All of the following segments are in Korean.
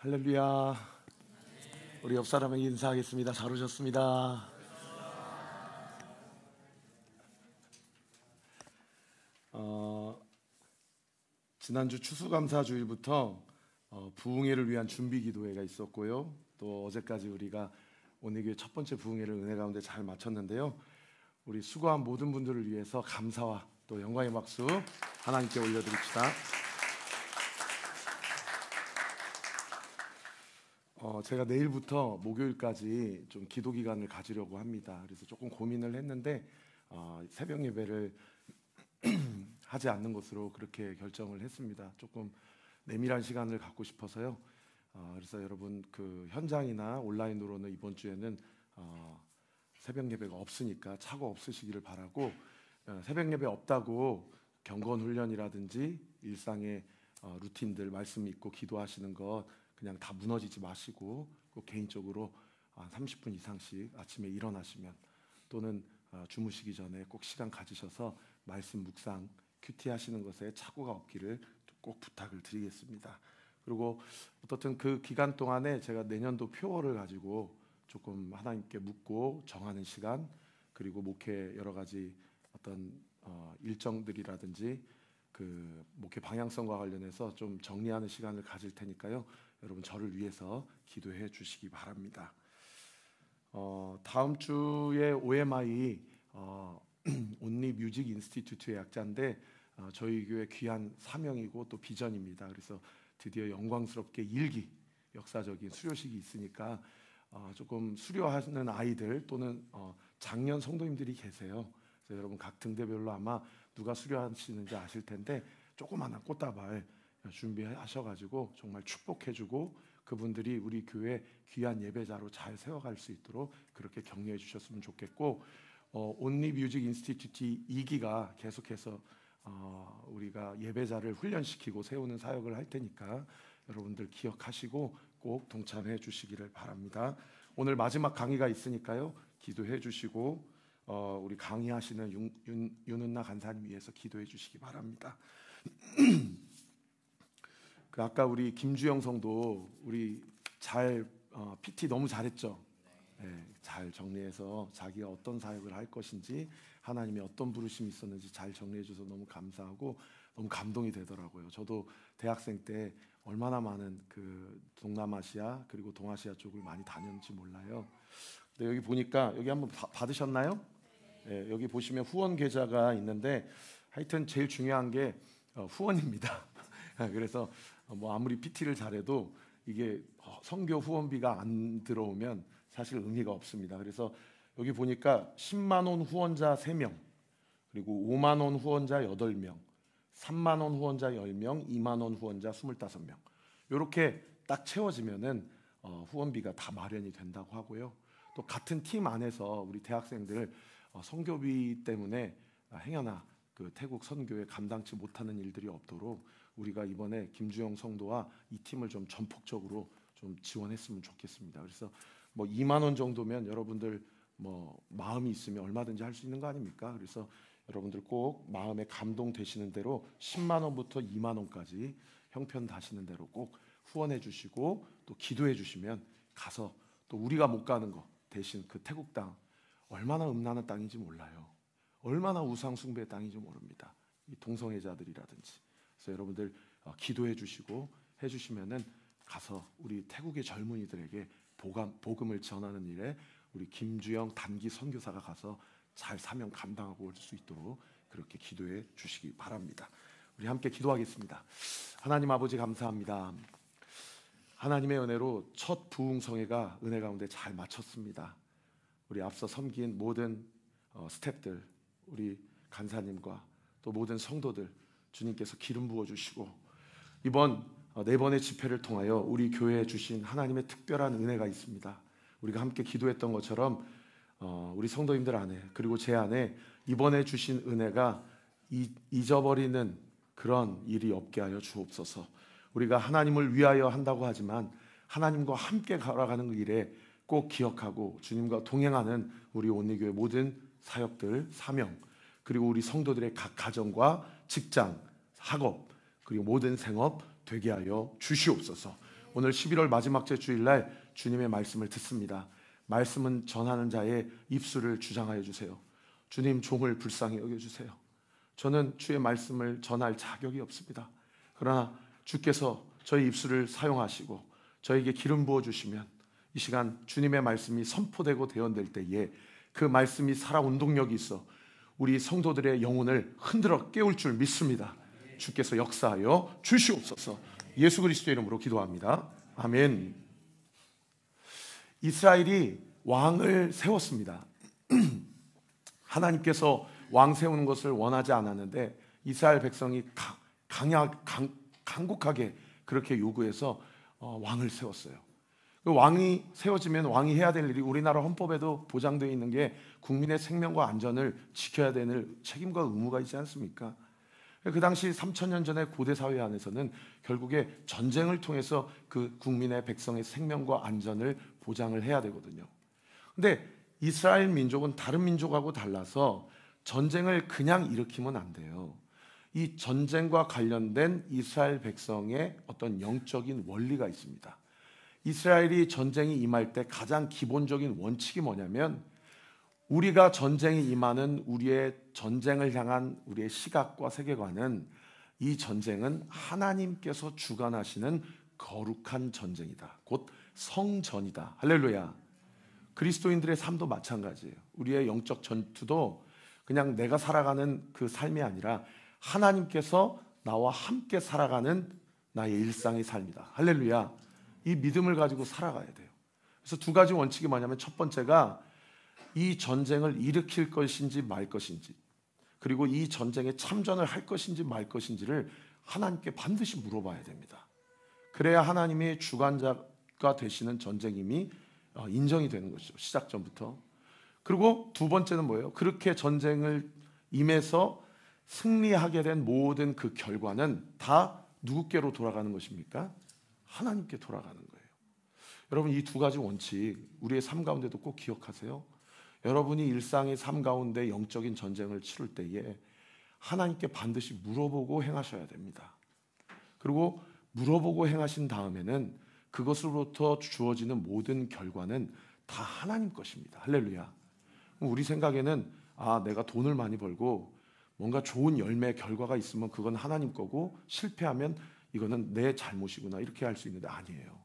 할렐루야. 우리 옆 사람에게 인사하겠습니다. 잘 오셨습니다. 지난주 추수감사주일부터 부흥회를 위한 준비기도회가 있었고요. 또 어제까지 우리가 온리교회 첫 번째 부흥회를 은혜 가운데 잘 마쳤는데요. 우리 수고한 모든 분들을 위해서 감사와 또 영광의 박수 하나님께 올려드립시다. 제가 내일부터 목요일까지 좀 기도 기간을 가지려고 합니다. 그래서 조금 고민을 했는데 새벽 예배를 하지 않는 것으로 그렇게 결정을 했습니다. 조금 내밀한 시간을 갖고 싶어서요. 그래서 여러분 그 현장이나 온라인으로는 이번 주에는 새벽 예배가 없으니까 착오 없으시기를 바라고, 새벽 예배 없다고 경건 훈련이라든지 일상의 루틴들 말씀 읽고 기도하시는 것 그냥 다 무너지지 마시고 꼭 개인적으로 30분 이상씩 아침에 일어나시면 또는 주무시기 전에 꼭 시간 가지셔서 말씀 묵상 큐티 하시는 것에 착오가 없기를 꼭 부탁을 드리겠습니다. 그리고 어떻든 그 기간 동안에 제가 내년도 표어를 가지고 조금 하나님께 묻고 정하는 시간, 그리고 목회 여러 가지 어떤 일정들이라든지 그 목회 방향성과 관련해서 좀 정리하는 시간을 가질 테니까요. 여러분 저를 위해서 기도해 주시기 바랍니다. 다음 주에 OMI 온리 뮤직 인스티튜트의 약자인데 저희 교회 귀한 사명이고 또 비전입니다. 그래서 드디어 영광스럽게 일기 역사적인 수료식이 있으니까 조금 수료하는 아이들 또는 장년 성도님들이 계세요. 그래서 여러분 각 등대별로 아마 누가 수료하시는지 아실 텐데 조그마한 꽃다발 준비하셔가지고 정말 축복해주고 그분들이 우리 교회 귀한 예배자로 잘 세워갈 수 있도록 그렇게 격려해 주셨으면 좋겠고, 온리 뮤직 인스티튜트 2기가 계속해서 우리가 예배자를 훈련시키고 세우는 사역을 할 테니까 여러분들 기억하시고 꼭 동참해 주시기를 바랍니다. 오늘 마지막 강의가 있으니까요. 기도해 주시고 우리 강의하시는 윤은나 간사님 위해서 기도해 주시기 바랍니다. 그 아까 우리 김주영 성도 우리 잘 PT 너무 잘했죠. 네, 잘 정리해서 자기가 어떤 사역을 할 것인지 하나님의 어떤 부르심이 있었는지 잘 정리해 줘서 너무 감사하고 너무 감동이 되더라고요. 저도 대학생 때 얼마나 많은 그 동남아시아 그리고 동아시아 쪽을 많이 다녔는지 몰라요. 근데 여기 보니까 여기 한번 받으셨나요? 네, 여기 보시면 후원 계좌가 있는데 하여튼 제일 중요한 게 후원입니다. 그래서 뭐 아무리 PT를 잘해도 이게 선교 후원비가 안 들어오면 사실 의미가 없습니다. 그래서 여기 보니까 10만 원 후원자 3명, 그리고 5만 원 후원자 8명, 3만 원 후원자 10명, 2만 원 후원자 25명. 이렇게 딱 채워지면은 후원비가 다 마련이 된다고 하고요. 또 같은 팀 안에서 우리 대학생들 선교비 때문에 행여나 그 태국 선교에 감당치 못하는 일들이 없도록 우리가 이번에 김주영 성도와 이 팀을 좀 전폭적으로 좀 지원했으면 좋겠습니다. 그래서 뭐 2만 원 정도면 여러분들 뭐 마음이 있으면 얼마든지 할 수 있는 거 아닙니까? 그래서 여러분들 꼭 마음에 감동 되시는 대로 10만 원부터 2만 원까지 형편 다시는 대로 꼭 후원해 주시고 또 기도해 주시면 가서 또 우리가 못 가는 거 대신 그 태국 땅 얼마나 음란한 땅인지 몰라요. 얼마나 우상 숭배의 땅인지 모릅니다. 이 동성애자들이라든지. 그래서 여러분들 기도해 주시고 해 주시면은 가서 우리 태국의 젊은이들에게 복음을 전하는 일에 우리 김주영 단기 선교사가 가서 잘 사명 감당하고 올 수 있도록 그렇게 기도해 주시기 바랍니다. 우리 함께 기도하겠습니다. 하나님 아버지 감사합니다. 하나님의 은혜로 첫 부흥성회가 은혜 가운데 잘 마쳤습니다. 우리 앞서 섬긴 모든 스태프들, 우리 간사님과 또 모든 성도들 주님께서 기름 부어주시고 이번 4번의 집회를 통하여 우리 교회에 주신 하나님의 특별한 은혜가 있습니다. 우리가 함께 기도했던 것처럼 우리 성도님들 안에 그리고 제 안에 이번에 주신 은혜가 잊어버리는 그런 일이 없게 하여 주옵소서. 우리가 하나님을 위하여 한다고 하지만 하나님과 함께 걸어가는 길에 꼭 기억하고 주님과 동행하는 우리 온리교회 모든 사역들, 사명, 그리고 우리 성도들의 각 가정과 직장, 학업, 그리고 모든 생업 되게 하여 주시옵소서. 오늘 11월 마지막 주 주일날 주님의 말씀을 듣습니다. 말씀은 전하는 자의 입술을 주장하여 주세요. 주님, 종을 불쌍히 여겨주세요. 저는 주의 말씀을 전할 자격이 없습니다. 그러나 주께서 저희 입술을 사용하시고 저에게 기름 부어주시면 이 시간 주님의 말씀이 선포되고 대언될 때에 그 말씀이 살아 운동력이 있어 우리 성도들의 영혼을 흔들어 깨울 줄 믿습니다. 주께서 역사하여 주시옵소서. 예수 그리스도의 이름으로 기도합니다. 아멘. 이스라엘이 왕을 세웠습니다. 하나님께서 왕 세우는 것을 원하지 않았는데 이스라엘 백성이 강국하게 그렇게 요구해서 왕을 세웠어요. 그 왕이 세워지면 왕이 해야 될 일이 우리나라 헌법에도 보장되어 있는 게 국민의 생명과 안전을 지켜야 되는 책임과 의무가 있지 않습니까? 그 당시 3000년 전의 고대 사회 안에서는 결국에 전쟁을 통해서 그 국민의 백성의 생명과 안전을 보장을 해야 되거든요. 근데 이스라엘 민족은 다른 민족하고 달라서 전쟁을 그냥 일으키면 안 돼요. 이 전쟁과 관련된 이스라엘 백성의 어떤 영적인 원리가 있습니다. 이스라엘이 전쟁이 임할 때 가장 기본적인 원칙이 뭐냐면 우리가 전쟁에 임하는 우리의 전쟁을 향한 우리의 시각과 세계관은 이 전쟁은 하나님께서 주관하시는 거룩한 전쟁이다. 곧 성전이다. 할렐루야. 그리스도인들의 삶도 마찬가지예요. 우리의 영적 전투도 그냥 내가 살아가는 그 삶이 아니라 하나님께서 나와 함께 살아가는 나의 일상의 삶이다. 할렐루야. 이 믿음을 가지고 살아가야 돼요. 그래서 두 가지 원칙이 뭐냐면 첫 번째가 이 전쟁을 일으킬 것인지 말 것인지, 그리고 이 전쟁에 참전을 할 것인지 말 것인지를 하나님께 반드시 물어봐야 됩니다. 그래야 하나님이 주관자가 되시는 전쟁임이 인정이 되는 것이죠. 시작 전부터. 그리고 두 번째는 뭐예요? 그렇게 전쟁을 임해서 승리하게 된 모든 그 결과는 다 누구께로 돌아가는 것입니까? 하나님께 돌아가는 거예요. 여러분, 이 두 가지 원칙 우리의 삶 가운데도 꼭 기억하세요. 여러분이 일상의 삶 가운데 영적인 전쟁을 치를 때에 하나님께 반드시 물어보고 행하셔야 됩니다. 그리고 물어보고 행하신 다음에는 그것으로부터 주어지는 모든 결과는 다 하나님 것입니다. 할렐루야. 우리 생각에는 내가 돈을 많이 벌고 뭔가 좋은 열매 결과가 있으면 그건 하나님 거고 실패하면 이거는 내 잘못이구나 이렇게 할 수 있는데 아니에요.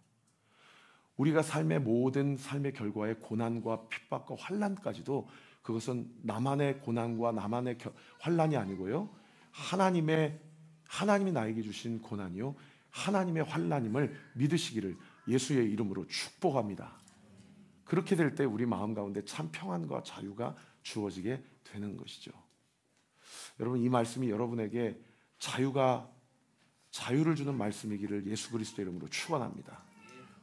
우리가 삶의 모든 삶의 결과에 고난과 핍박과 환난까지도 그것은 나만의 고난과 나만의 환난이 아니고요. 하나님이 나에게 주신 고난이요. 하나님의 환난임을 믿으시기를 예수의 이름으로 축복합니다. 그렇게 될 때 우리 마음 가운데 참 평안과 자유가 주어지게 되는 것이죠. 여러분, 이 말씀이 여러분에게 자유를 주는 말씀이기를 예수 그리스도 이름으로 축원합니다.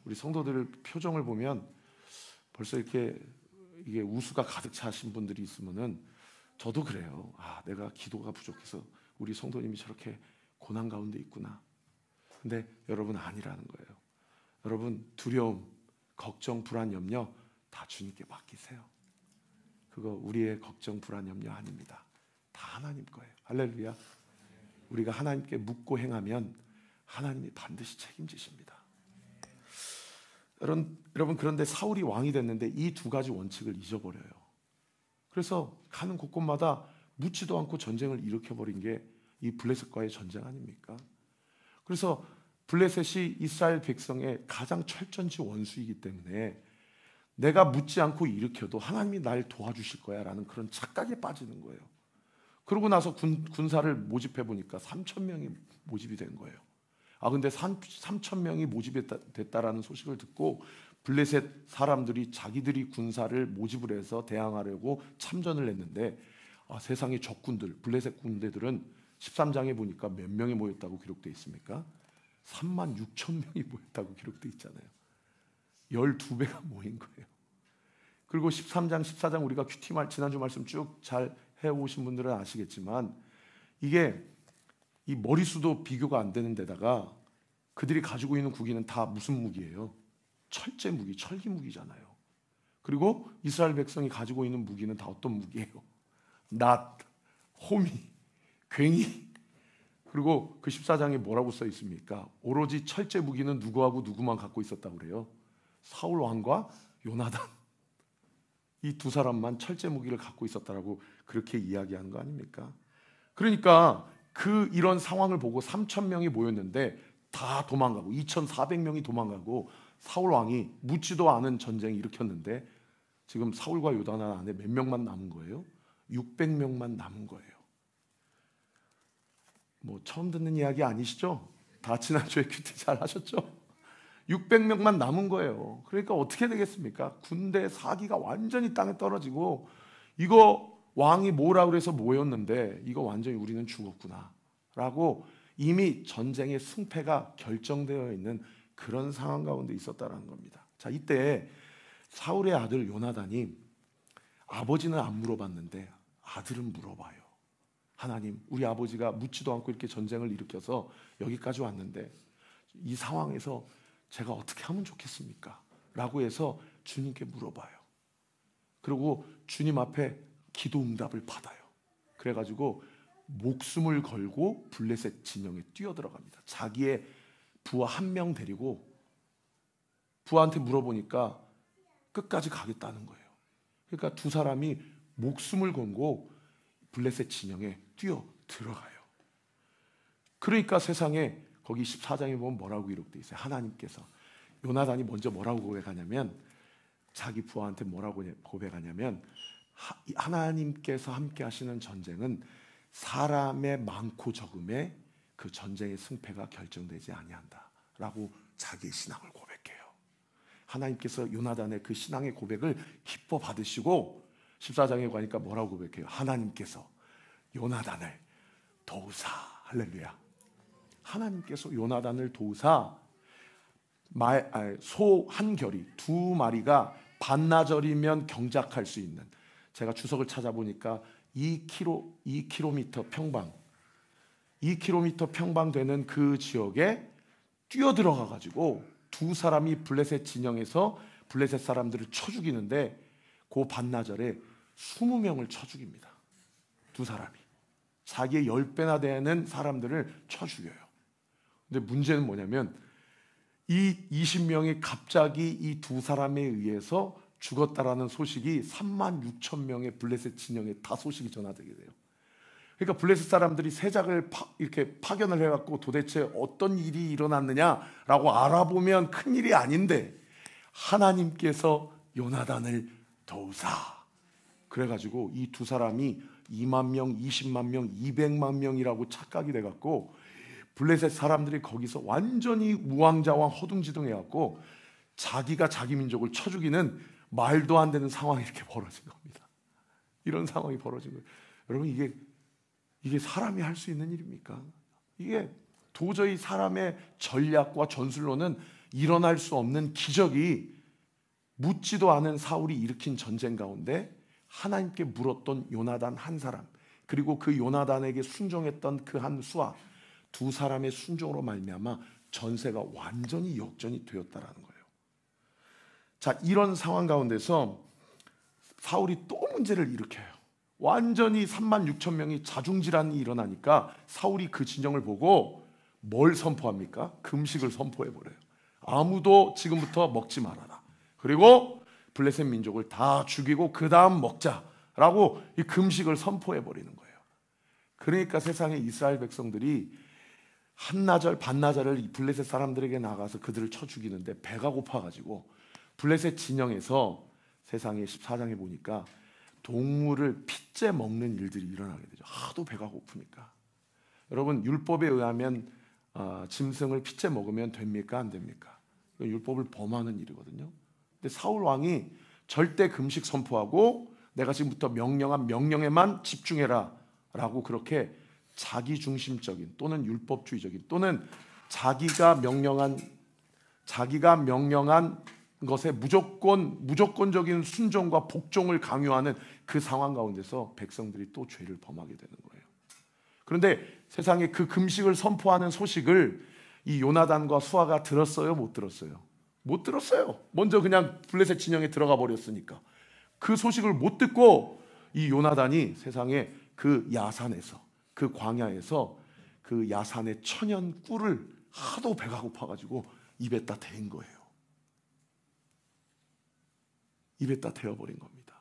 우리 성도들 표정을 보면 벌써 이렇게 이게 우수가 가득 차신 분들이 있으면은 저도 그래요. 내가 기도가 부족해서 우리 성도님이 저렇게 고난 가운데 있구나. 근데 여러분 아니라는 거예요. 여러분 두려움, 걱정, 불안, 염려 다 주님께 맡기세요. 그거 우리의 걱정, 불안, 염려 아닙니다. 다 하나님 거예요. 할렐루야. 우리가 하나님께 묻고 행하면 하나님이 반드시 책임지십니다. 여러분 그런데 사울이 왕이 됐는데 이 두 가지 원칙을 잊어버려요. 그래서 가는 곳곳마다 묻지도 않고 전쟁을 일으켜버린 게 이 블레셋과의 전쟁 아닙니까? 그래서 블레셋이 이스라엘 백성의 가장 철전지 원수이기 때문에 내가 묻지 않고 일으켜도 하나님이 날 도와주실 거야 라는 그런 착각에 빠지는 거예요. 그러고 나서 군사를 모집해 보니까 3,000명이 모집이 된 거예요. 근데 3,000명이 모집이 됐다라는 소식을 듣고 블레셋 사람들이 자기들이 군사를 모집을 해서 대항하려고 참전을 했는데 세상의 적군들, 블레셋 군대들은 13장에 보니까 몇 명이 모였다고 기록되어 있습니까? 36,000명이 모였다고 기록되어 있잖아요. 12배가 모인 거예요. 그리고 13장, 14장 우리가 지난주 말씀 쭉 잘 해오신 분들은 아시겠지만 이게 이 머리수도 비교가 안 되는 데다가 그들이 가지고 있는 무기는 다 무슨 무기예요? 철제 무기, 철기 무기잖아요. 그리고 이스라엘 백성이 가지고 있는 무기는 다 어떤 무기예요? 낫, 호미, 괭이, 그리고 그 14장에 뭐라고 써 있습니까? 오로지 철제 무기는 누구하고 누구만 갖고 있었다고 그래요. 사울 왕과 요나단, 이 두 사람만 철제 무기를 갖고 있었다라고 그렇게 이야기하는 거 아닙니까? 그러니까 이런 상황을 보고 3,000명이 모였는데 다 도망가고 2,400명이 도망가고 사울 왕이 묻지도 않은 전쟁을 일으켰는데 지금 사울과 요나단 안에 몇 명만 남은 거예요? 600명만 남은 거예요. 뭐 처음 듣는 이야기 아니시죠? 다 지난주에 큐티 잘 하셨죠? 600명만 남은 거예요. 그러니까 어떻게 되겠습니까? 군대 사기가 완전히 땅에 떨어지고 이거 왕이 뭐라고 해서 모였는데 이거 완전히 우리는 죽었구나 라고 이미 전쟁의 승패가 결정되어 있는 그런 상황 가운데 있었다는 겁니다. 자, 이때 사울의 아들 요나단이 아버지는 안 물어봤는데 아들은 물어봐요. 하나님, 우리 아버지가 묻지도 않고 이렇게 전쟁을 일으켜서 여기까지 왔는데 이 상황에서 제가 어떻게 하면 좋겠습니까? 라고 해서 주님께 물어봐요. 그리고 주님 앞에 기도 응답을 받아요. 그래가지고 목숨을 걸고 블레셋 진영에 뛰어들어갑니다. 자기의 부하 한 명 데리고 부하한테 물어보니까 끝까지 가겠다는 거예요. 그러니까 두 사람이 목숨을 걸고 블레셋 진영에 뛰어 들어가요. 그러니까 세상에 거기 14장에 보면 뭐라고 기록되어 있어요? 하나님께서 요나단이 먼저 뭐라고 고백하냐면 자기 부하한테 뭐라고 고백하냐면 하나님께서 함께 하시는 전쟁은 사람의 많고 적음에 그 전쟁의 승패가 결정되지 아니한다 라고 자기의 신앙을 고백해요. 하나님께서 요나단의 그 신앙의 고백을 기뻐 받으시고 14장에 가니까 뭐라고 고백해요? 하나님께서 요나단을 도우사. 할렐루야. 하나님께서 요나단을 도우사 소 한 결이 두 마리가 반나절이면 경작할 수 있는, 제가 주석을 찾아보니까 2km 평방 2km 평방 되는 그 지역에 뛰어들어가 가지고 두 사람이 블레셋 진영에서 블레셋 사람들을 쳐 죽이는데 그 반나절에 20명을 쳐 죽입니다. 두 사람이 자기의 10배나 되는 사람들을 쳐 죽여요. 근데 문제는 뭐냐면 이 20명이 갑자기 이 두 사람에 의해서 죽었다라는 소식이 36,000명의 블레셋 진영에 다 소식이 전화되게 돼요. 그러니까 블레셋 사람들이 세작을 이렇게 파견을 해갖고 도대체 어떤 일이 일어났느냐라고 알아보면 큰 일이 아닌데 하나님께서 요나단을 도우사. 그래가지고 이 두 사람이 2만 명, 20만 명, 200만 명이라고 착각이 돼갖고 블레셋 사람들이 거기서 완전히 우왕좌왕 허둥지둥해갖고 자기가 자기 민족을 쳐 죽이는 말도 안 되는 상황이 이렇게 벌어진 겁니다. 이런 상황이 벌어진 거예요. 여러분, 이게 사람이 할 수 있는 일입니까? 이게 도저히 사람의 전략과 전술로는 일어날 수 없는 기적이 묻지도 않은 사울이 일으킨 전쟁 가운데 하나님께 물었던 요나단 한 사람, 그리고 그 요나단에게 순종했던 그 한 수하, 두 사람의 순종으로 말미암아 전세가 완전히 역전이 되었다라는 거예요. 자, 이런 상황 가운데서 사울이 또 문제를 일으켜요. 완전히 36,000명이 자중질환이 일어나니까 사울이 그 진영을 보고 뭘 선포합니까? 금식을 선포해버려요. 아무도 지금부터 먹지 말아라. 그리고 블레셋 민족을 다 죽이고 그 다음 먹자라고 이 금식을 선포해버리는 거예요. 그러니까 세상의 이스라엘 백성들이 한나절 반나절을 블레셋 사람들에게 나가서 그들을 쳐 죽이는데 배가 고파가지고 블레셋 진영에서 세상에 14장에 보니까 동물을 핏째 먹는 일들이 일어나게 되죠. 하도 배가 고프니까. 여러분, 율법에 의하면 짐승을 핏째 먹으면 됩니까? 안 됩니까? 율법을 범하는 일이거든요. 근데 사울 왕이 절대 금식 선포하고 내가 지금부터 명령한 명령에만 집중해라 라고 그렇게 자기중심적인 또는 율법주의적인 또는 자기가 명령한 것에 무조건적인 순종과 복종을 강요하는 그 상황 가운데서 백성들이 또 죄를 범하게 되는 거예요. 그런데 세상에 그 금식을 선포하는 소식을 이 요나단과 수아가 들었어요? 못 들었어요? 못 들었어요. 먼저 그냥 블레셋 진영에 들어가 버렸으니까. 그 소식을 못 듣고 이 요나단이 세상에 그 야산에서, 그 광야에서 그 야산의 천연 꿀을 하도 배가 고파가지고 입에다 대인 거예요. 입에다 대어버린 겁니다.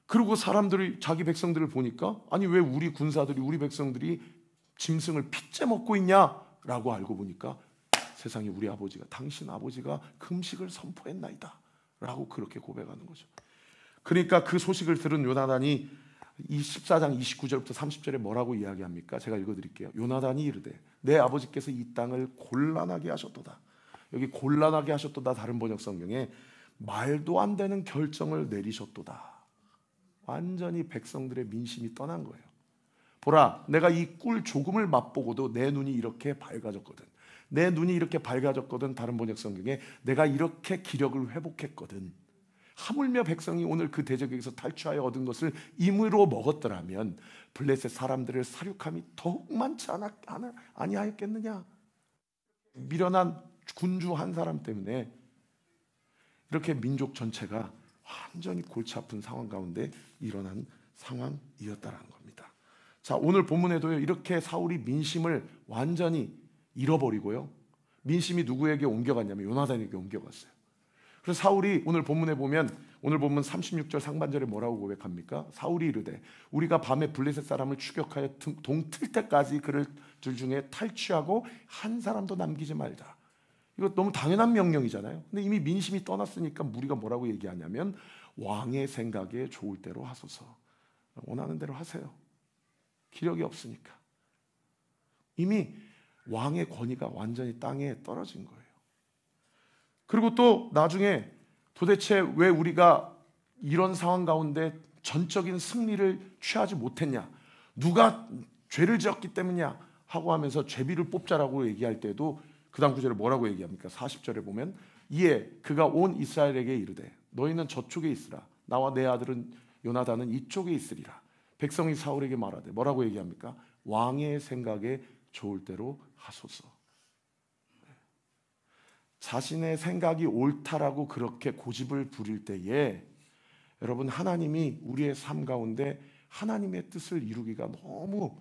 그리고 사람들이, 자기 백성들을 보니까, 아니 왜 우리 군사들이, 우리 백성들이 짐승을 핏째 먹고 있냐라고 알고 보니까, 세상에 우리 아버지가, 당신 아버지가 금식을 선포했나이다 라고 그렇게 고백하는 거죠. 그러니까 그 소식을 들은 요나단이 이 14장 29절부터 30절에 뭐라고 이야기합니까? 제가 읽어드릴게요. 요나단이 이르되 내 아버지께서 이 땅을 곤란하게 하셨도다. 여기 곤란하게 하셨도다, 다른 번역 성경에 말도 안 되는 결정을 내리셨도다. 완전히 백성들의 민심이 떠난 거예요. 보라, 내가 이 꿀 조금을 맛보고도 내 눈이 이렇게 밝아졌거든. 내 눈이 이렇게 밝아졌거든. 다른 번역 성경에 내가 이렇게 기력을 회복했거든. 하물며 백성이 오늘 그 대적에게서 탈취하여 얻은 것을 임의로 먹었더라면 블레셋 사람들을 사륙함이 더욱 많지 아니하였겠느냐. 미련한 군주 한 사람 때문에 이렇게 민족 전체가 완전히 골치 아픈 상황 가운데 일어난 상황이었다라는 겁니다. 자, 오늘 본문에도요, 이렇게 사울이 민심을 완전히 잃어버리고요, 민심이 누구에게 옮겨갔냐면 요나단에게 옮겨갔어요. 그래서 사울이 오늘 본문에 보면, 오늘 본문 36절 상반절에 뭐라고 고백합니까? 사울이 이르되 우리가 밤에 블레셋 사람을 추격하여 동틀 때까지 그들 중에 탈취하고 한 사람도 남기지 말자. 이거 너무 당연한 명령이잖아요. 근데 이미 민심이 떠났으니까 우리가 뭐라고 얘기하냐면 왕의 생각에 좋을 대로 하소서. 원하는 대로 하세요. 기력이 없으니까. 이미 왕의 권위가 완전히 땅에 떨어진 거예요. 그리고 또 나중에 도대체 왜 우리가 이런 상황 가운데 전적인 승리를 취하지 못했냐, 누가 죄를 지었기 때문이냐 하고 하면서 죄비를 뽑자라고 얘기할 때도 그 다음 구절에 뭐라고 얘기합니까? 40절에 보면 이에 그가 온 이스라엘에게 이르되 너희는 저쪽에 있으라, 나와 내 아들은 요나단은 이쪽에 있으리라. 백성이 사울에게 말하되 뭐라고 얘기합니까? 왕의 생각에 좋을 대로 하소서. 자신의 생각이 옳다라고 그렇게 고집을 부릴 때에 여러분, 하나님이 우리의 삶 가운데 하나님의 뜻을 이루기가 너무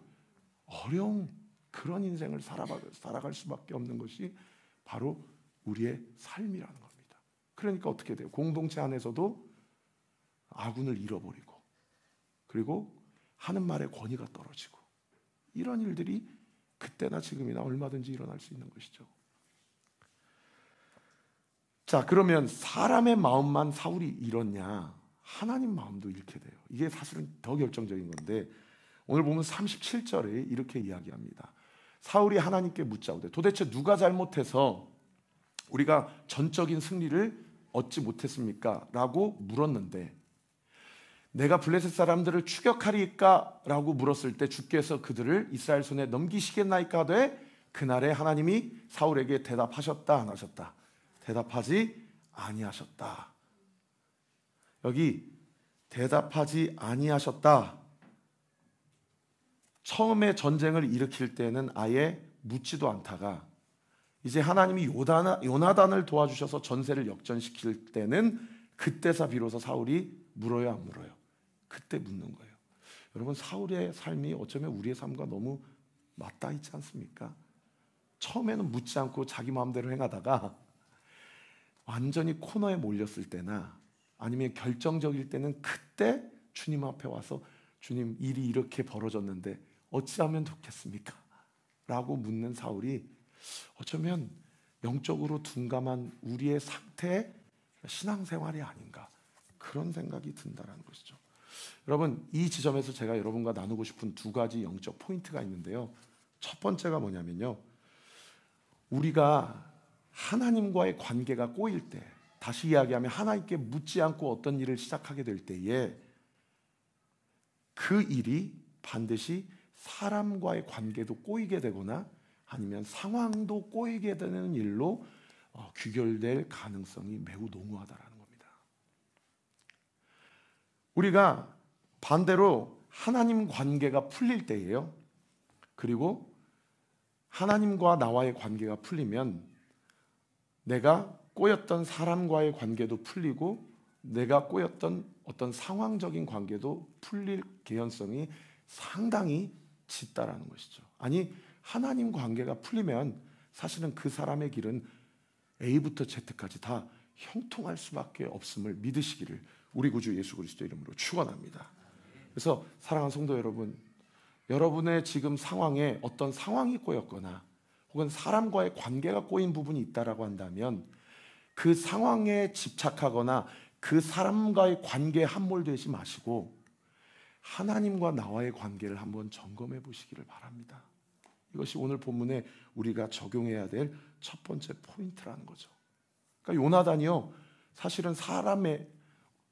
어려운 그런 인생을 살아갈 수밖에 없는 것이 바로 우리의 삶이라는 겁니다. 그러니까 어떻게 돼요? 공동체 안에서도 아군을 잃어버리고, 그리고 하는 말의 권위가 떨어지고, 이런 일들이 그때나 지금이나 얼마든지 일어날 수 있는 것이죠. 자, 그러면 사람의 마음만 사울이 잃었냐? 하나님 마음도 잃게 돼요. 이게 사실은 더 결정적인 건데, 오늘 보면 37절에 이렇게 이야기합니다. 사울이 하나님께 묻자오되 도대체 누가 잘못해서 우리가 전적인 승리를 얻지 못했습니까? 라고 물었는데, 내가 블레셋 사람들을 추격하리까? 라고 물었을 때 주께서 그들을 이스라엘 손에 넘기시겠나이까 하되 그날에 하나님이 사울에게 대답하셨다 안 하셨다? 대답하지 아니하셨다. 여기 대답하지 아니하셨다. 처음에 전쟁을 일으킬 때는 아예 묻지도 않다가 이제 하나님이 요나단을 도와주셔서 전세를 역전시킬 때는 그때서 비로소 사울이 물어요 안 물어요? 그때 묻는 거예요. 여러분, 사울의 삶이 어쩌면 우리의 삶과 너무 맞닿아 있지 않습니까? 처음에는 묻지 않고 자기 마음대로 행하다가 완전히 코너에 몰렸을 때나 아니면 결정적일 때는 그때 주님 앞에 와서 주님, 일이 이렇게 벌어졌는데 어찌하면 좋겠습니까? 라고 묻는 사울이 어쩌면 영적으로 둔감한 우리의 상태의 신앙생활이 아닌가, 그런 생각이 든다는 것이죠. 여러분, 이 지점에서 제가 여러분과 나누고 싶은 두 가지 영적 포인트가 있는데요. 첫 번째가 뭐냐면요, 우리가 하나님과의 관계가 꼬일 때, 다시 이야기하면 하나님께 묻지 않고 어떤 일을 시작하게 될 때에 그 일이 반드시 사람과의 관계도 꼬이게 되거나 아니면 상황도 꼬이게 되는 일로 귀결될 가능성이 매우 농후하다라는 겁니다. 우리가 반대로 하나님 관계가 풀릴 때예요. 그리고 하나님과 나와의 관계가 풀리면 내가 꼬였던 사람과의 관계도 풀리고 내가 꼬였던 어떤 상황적인 관계도 풀릴 개연성이 상당히 짙다라는 것이죠. 아니, 하나님 관계가 풀리면 사실은 그 사람의 길은 A부터 Z까지 다 형통할 수밖에 없음을 믿으시기를 우리 구주 예수 그리스도 이름으로 축원합니다. 그래서 사랑하는 성도 여러분, 여러분의 지금 상황에 어떤 상황이 꼬였거나 혹은 사람과의 관계가 꼬인 부분이 있다라고 한다면 그 상황에 집착하거나 그 사람과의 관계에 함몰되지 마시고 하나님과 나와의 관계를 한번 점검해 보시기를 바랍니다. 이것이 오늘 본문에 우리가 적용해야 될 첫 번째 포인트라는 거죠. 그러니까 요나단이요, 사실은 사람의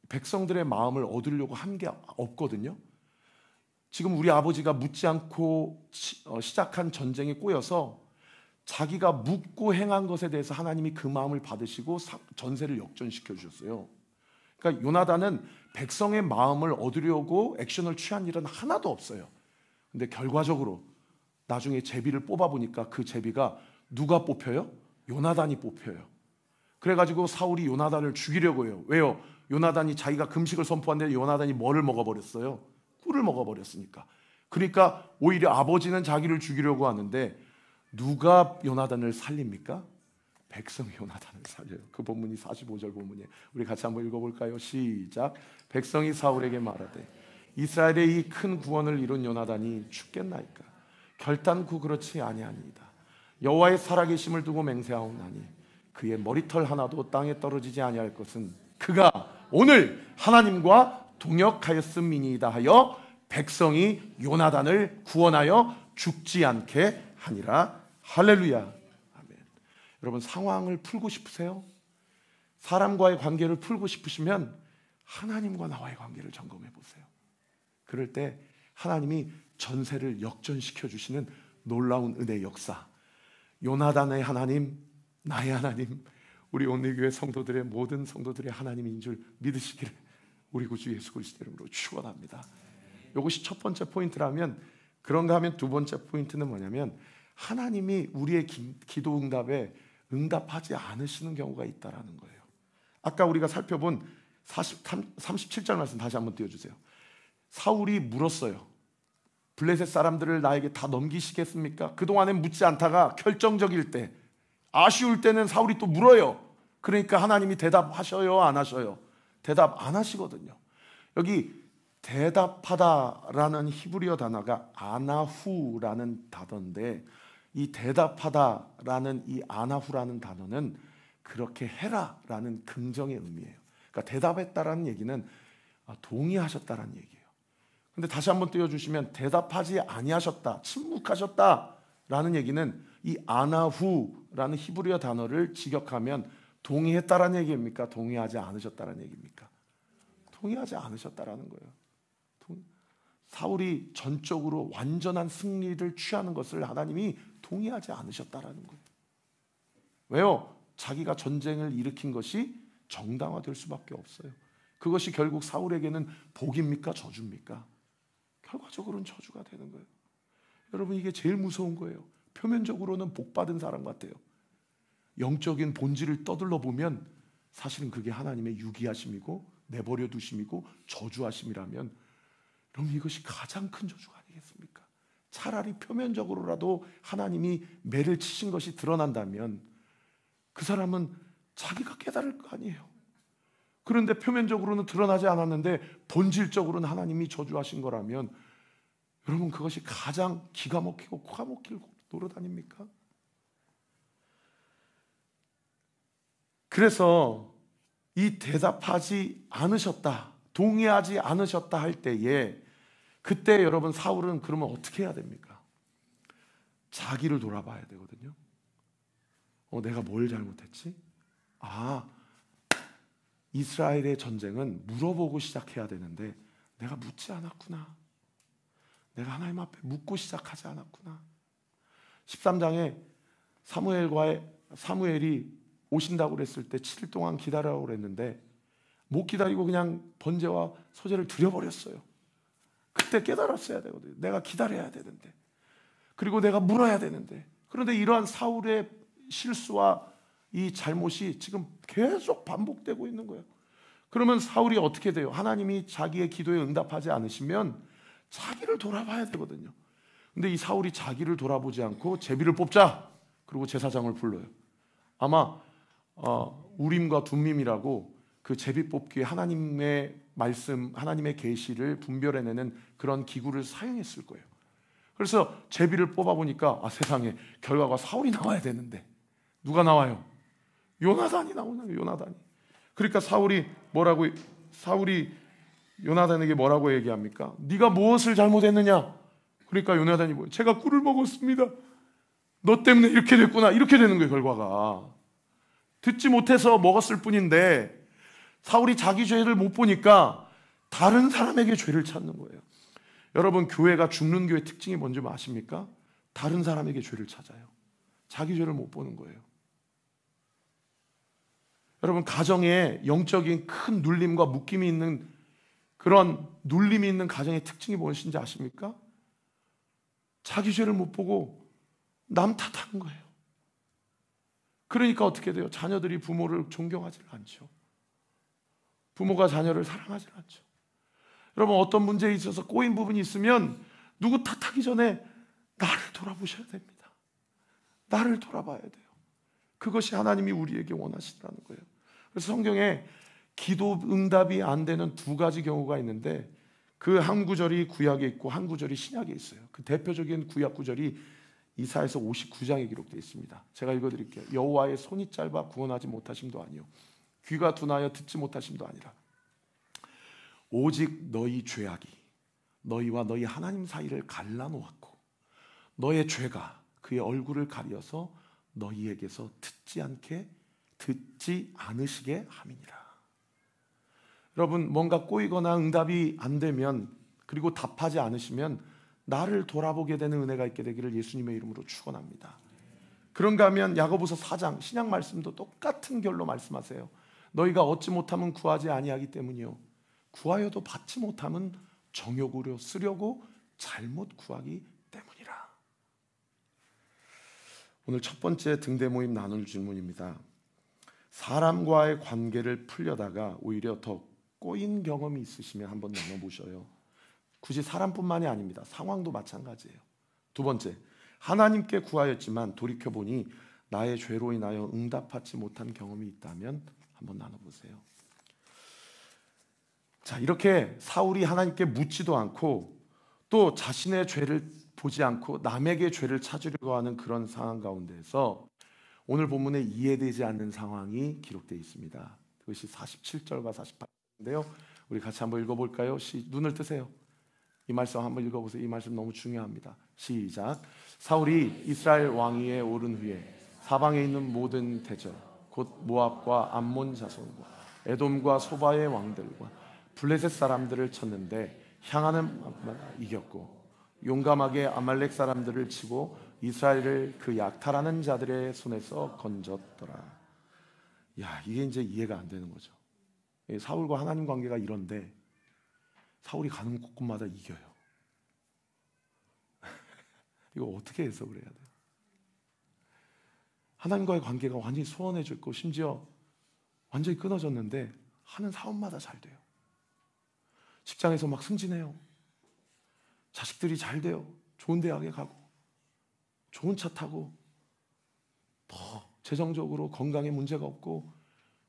백성들의 마음을 얻으려고 한 게 없거든요. 지금 우리 아버지가 묻지 않고 시작한 전쟁에 꼬여서 자기가 묻고 행한 것에 대해서 하나님이 그 마음을 받으시고 전세를 역전시켜 주셨어요. 그러니까 요나단은 백성의 마음을 얻으려고 액션을 취한 일은 하나도 없어요. 근데 결과적으로 나중에 제비를 뽑아보니까 그 제비가 누가 뽑혀요? 요나단이 뽑혀요. 그래가지고 사울이 요나단을 죽이려고 해요. 왜요? 요나단이 자기가 금식을 선포한데 요나단이 뭐를 먹어버렸어요? 꿀을 먹어버렸으니까. 그러니까 오히려 아버지는 자기를 죽이려고 하는데 누가 요나단을 살립니까? 백성이 요나단을 살려요. 그 본문이 45절 본문이에요. 우리 같이 한번 읽어볼까요? 시작. 백성이 사울에게 말하되 이스라엘의 이 큰 구원을 이룬 요나단이 죽겠나이까? 결단코 그렇지 아니하니이다. 여호와의 살아계심을 두고 맹세하오나니 그의 머리털 하나도 땅에 떨어지지 아니할 것은 그가 오늘 하나님과 동역하였음이니이다 하여 백성이 요나단을 구원하여 죽지 않게 하니라. 할렐루야. 아멘. 여러분, 상황을 풀고 싶으세요? 사람과의 관계를 풀고 싶으시면 하나님과 나와의 관계를 점검해 보세요. 그럴 때 하나님이 전세를 역전시켜 주시는 놀라운 은혜의 역사, 요나단의 하나님, 나의 하나님, 우리 온리교회 성도들의 모든 성도들의 하나님인 줄 믿으시기를 우리 구주 예수 그리스도 이름으로 축원합니다. 이것이 첫 번째 포인트라면, 그런가 하면 두 번째 포인트는 뭐냐면 하나님이 우리의 기도 응답에 응답하지 않으시는 경우가 있다라는 거예요. 아까 우리가 살펴본 37절 말씀 다시 한번 띄워주세요. 사울이 물었어요. 블레셋 사람들을 나에게 다 넘기시겠습니까? 그동안엔 묻지 않다가 결정적일 때, 아쉬울 때는 사울이 또 물어요. 그러니까 하나님이 대답하셔요, 안 하셔요? 대답 안 하시거든요. 여기 대답하다라는 히브리어 단어가 아나후라는 단어인데, 이 대답하다라는 이 아나후라는 단어는 그렇게 해라라는 긍정의 의미예요. 그러니까 대답했다라는 얘기는 동의하셨다라는 얘기예요. 근데 다시 한번 띄워주시면 대답하지 아니하셨다, 침묵하셨다라는 얘기는 이 아나후라는 히브리어 단어를 직역하면 동의했다라는 얘기입니까? 동의하지 않으셨다라는 얘기입니까? 동의하지 않으셨다라는 거예요. 사울이 전적으로 완전한 승리를 취하는 것을 하나님이 동의하지 않으셨다라는 거예요. 왜요? 자기가 전쟁을 일으킨 것이 정당화될 수밖에 없어요. 그것이 결국 사울에게는 복입니까? 저주입니까? 결과적으로는 저주가 되는 거예요. 여러분, 이게 제일 무서운 거예요. 표면적으로는 복받은 사람 같아요. 영적인 본질을 떠들러 보면 사실은 그게 하나님의 유기하심이고 내버려 두심이고 저주하심이라면, 그럼 이것이 가장 큰 저주가 아니겠습니까? 차라리 표면적으로라도 하나님이 매를 치신 것이 드러난다면 그 사람은 자기가 깨달을 거 아니에요. 그런데 표면적으로는 드러나지 않았는데 본질적으로는 하나님이 저주하신 거라면, 여러분, 그것이 가장 기가 막히고 코가 막힐 노릇 아닙니까? 그래서 이 대답하지 않으셨다, 동의하지 않으셨다 할 때에, 그때 여러분 사울은 그러면 어떻게 해야 됩니까? 자기를 돌아봐야 되거든요. 내가 뭘 잘못했지? 이스라엘의 전쟁은 물어보고 시작해야 되는데 내가 묻지 않았구나. 내가 하나님 앞에 묻고 시작하지 않았구나. 13장에 사무엘이 오신다고 그랬을 때 7일 동안 기다리라고 그랬는데 못 기다리고 그냥 번제와 소제를 드려버렸어요. 그때 깨달았어야 되거든요. 내가 기다려야 되는데, 그리고 내가 물어야 되는데. 그런데 이러한 사울의 실수와 이 잘못이 지금 계속 반복되고 있는 거예요. 그러면 사울이 어떻게 돼요? 하나님이 자기의 기도에 응답하지 않으시면 자기를 돌아봐야 되거든요. 근데 이 사울이 자기를 돌아보지 않고 제비를 뽑자, 그리고 제사장을 불러요. 아마 우림과 둠밈이라고 그 제비 뽑기에 하나님의 말씀, 하나님의 계시를 분별해내는 그런 기구를 사용했을 거예요. 그래서 제비를 뽑아보니까 세상에, 결과가 사울이 나와야 되는데 누가 나와요? 요나단이 나오는, 요나단이. 그러니까 사울이 요나단에게 뭐라고 얘기합니까? 네가 무엇을 잘못했느냐? 그러니까 요나단이 뭐예요? 제가 꿀을 먹었습니다. 너 때문에 이렇게 됐구나. 이렇게 되는 거예요, 결과가. 듣지 못해서 먹었을 뿐인데 사울이 자기 죄를 못 보니까 다른 사람에게 죄를 찾는 거예요. 여러분, 교회가 죽는 교회 특징이 뭔지 아십니까? 다른 사람에게 죄를 찾아요. 자기 죄를 못 보는 거예요. 여러분, 가정에 영적인 큰 눌림과 묶임이 있는, 그런 눌림이 있는 가정의 특징이 무엇인지 아십니까? 자기 죄를 못 보고 남 탓하는 거예요. 그러니까 어떻게 돼요? 자녀들이 부모를 존경하지 않죠. 부모가 자녀를 사랑하지 않죠. 여러분, 어떤 문제에 있어서 꼬인 부분이 있으면 누구 탓하기 전에 나를 돌아보셔야 됩니다. 나를 돌아봐야 돼요. 그것이 하나님이 우리에게 원하시다는 거예요. 그래서 성경에 기도 응답이 안 되는 두 가지 경우가 있는데, 그 한 구절이 구약에 있고 한 구절이 신약에 있어요. 그 대표적인 구약 구절이 이사야서 59장에 기록되어 있습니다. 제가 읽어드릴게요. 여호와의 손이 짧아 구원하지 못하심도 아니요 귀가 둔하여 듣지 못하심도 아니라 오직 너희 죄악이 너희와 너희 하나님 사이를 갈라놓았고 너의 죄가 그의 얼굴을 가려서 너희에게서 듣지 않으시게 함이니라. 여러분, 뭔가 꼬이거나 응답이 안 되면, 그리고 답하지 않으시면 나를 돌아보게 되는 은혜가 있게 되기를 예수님의 이름으로 축원합니다. 그런가 하면 야고보서 4장 신약 말씀도 똑같은 결로 말씀하세요. 너희가 얻지 못하면 구하지 아니하기 때문이요 구하여도 받지 못하면 정욕으로 쓰려고 잘못 구하기 때문이라. 오늘 첫 번째 등대 모임 나눌 질문입니다. 사람과의 관계를 풀려다가 오히려 더 꼬인 경험이 있으시면 한번 나눠보셔요. 굳이 사람뿐만이 아닙니다. 상황도 마찬가지예요. 두 번째, 하나님께 구하였지만 돌이켜보니 나의 죄로 인하여 응답받지 못한 경험이 있다면 한번 나눠보세요. 자, 이렇게 사울이 하나님께 묻지도 않고 또 자신의 죄를 보지 않고 남에게 죄를 찾으려고 하는 그런 상황 가운데에서 오늘 본문에 이해되지 않는 상황이 기록되어 있습니다. 그것이 47절과 48절인데요. 우리 같이 한번 읽어볼까요? 눈을 뜨세요. 이 말씀 한번 읽어보세요. 이 말씀 너무 중요합니다. 시작. 사울이 이스라엘 왕위에 오른 후에 사방에 있는 모든 대적 곧 모압과 암몬 자손과 에돔과 소바의 왕들과 블레셋 사람들을 쳤는데 향하는 마다 이겼고 용감하게 아말렉 사람들을 치고 이스라엘을 그 약탈하는 자들의 손에서 건졌더라. 야, 이게 이제 이해가 안 되는 거죠. 사울과 하나님 관계가 이런데 사울이 가는 곳곳마다 이겨요. 이거 어떻게 해석을 해야 돼요? 하나님과의 관계가 완전히 소원해졌고 심지어 완전히 끊어졌는데 하는 사업마다 잘 돼요. 직장에서 막 승진해요. 자식들이 잘 돼요. 좋은 대학에 가고 좋은 차 타고 더 재정적으로 건강에 문제가 없고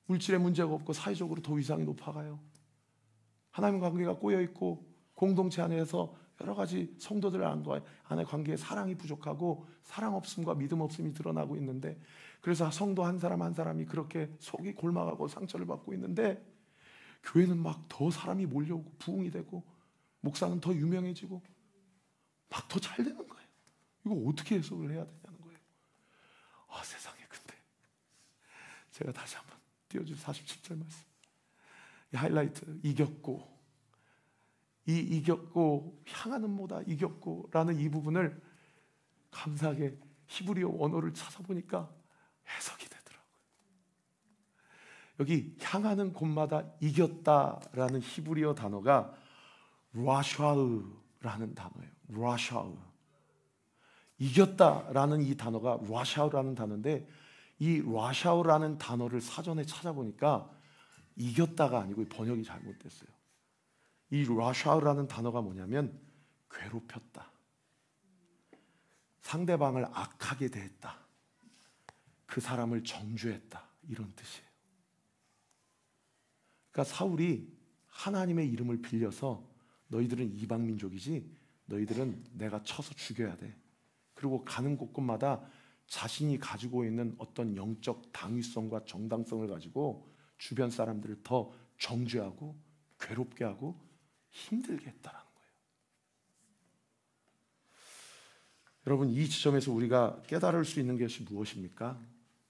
물질에 문제가 없고 사회적으로 더 위상이 높아가요. 하나님 관계가 꼬여있고 공동체 안에서 여러 가지 성도들 안의 관계에 사랑이 부족하고 사랑 없음과 믿음 없음이 드러나고 있는데, 그래서 성도 한 사람 한 사람이 그렇게 속이 골마가고 상처를 받고 있는데 교회는 막 더 사람이 몰려오고 부흥이 되고 목사는 더 유명해지고 막 더 잘 되는 거예요. 이거 어떻게 해석을 해야 되냐는 거예요. 세상에. 근데 제가 다시 한번 띄워줄 47절 말씀, 이 하이라이트, 이겼고 향하는 모다 이겼고 라는 이 부분을 감사하게 히브리어 원어를 찾아보니까 해석이 되더라고요. 여기 향하는 곳마다 이겼다라는 히브리어 단어가 라샤우라는 단어예요. 라샤우. 이겼다라는 이 단어가 라샤우라는 단어인데, 이 라샤우라는 단어를 사전에 찾아보니까 이겼다가 아니고 번역이 잘못됐어요. 이 라샤우라는 단어가 뭐냐면 괴롭혔다, 상대방을 악하게 대했다. 그 사람을 정죄했다. 이런 뜻이에요. 그러니까 사울이 하나님의 이름을 빌려서 너희들은 이방 민족이지, 너희들은 내가 쳐서 죽여야 돼. 그리고 가는 곳곳마다 자신이 가지고 있는 어떤 영적 당위성과 정당성을 가지고 주변 사람들을 더 정죄하고 괴롭게 하고 힘들게 했다라는 거예요. 여러분, 이 지점에서 우리가 깨달을 수 있는 것이 무엇입니까?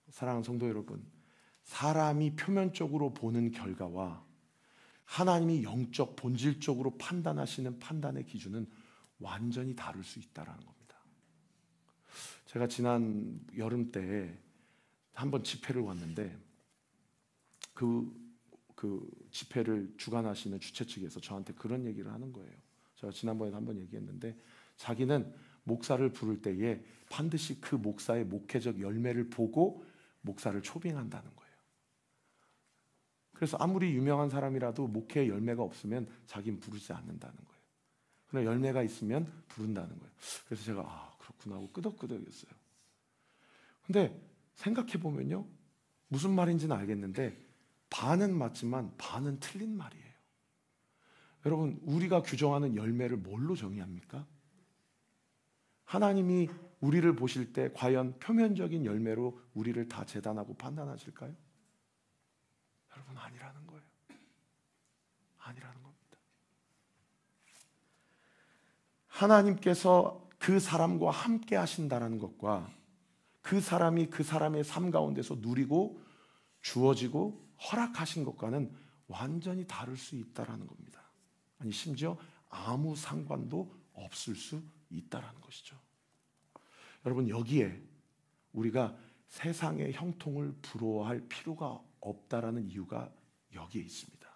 사랑하는 성도 여러분, 사람이 표면적으로 보는 결과와 하나님이 영적 본질적으로 판단하시는 판단의 기준은 완전히 다를 수 있다는 겁니다. 제가 지난 여름 때 한번 집회를 왔는데 그 집회를 주관하시는 주최 측에서 저한테 그런 얘기를 하는 거예요. 제가 지난번에도 한번 얘기했는데 자기는 목사를 부를 때에 반드시 그 목사의 목회적 열매를 보고 목사를 초빙한다는 거예요. 그래서 아무리 유명한 사람이라도 목회의 열매가 없으면 자기는 부르지 않는다는 거예요. 그러나 열매가 있으면 부른다는 거예요. 그래서 제가 그렇구나 하고 끄덕끄덕했어요. 근데 생각해 보면요, 무슨 말인지는 알겠는데 반은 맞지만 반은 틀린 말이에요. 여러분, 우리가 규정하는 열매를 뭘로 정의합니까? 하나님이 우리를 보실 때 과연 표면적인 열매로 우리를 다 재단하고 판단하실까요? 여러분, 아니라는 거예요. 아니라는 겁니다. 하나님께서 그 사람과 함께 하신다는 것과 그 사람이 그 사람의 삶 가운데서 누리고 주어지고 허락하신 것과는 완전히 다를 수 있다는 겁니다. 아니, 심지어 아무 상관도 없을 수 있다는 것이죠. 여러분, 여기에 우리가 세상의 형통을 부러워할 필요가 없다라는 이유가 여기에 있습니다.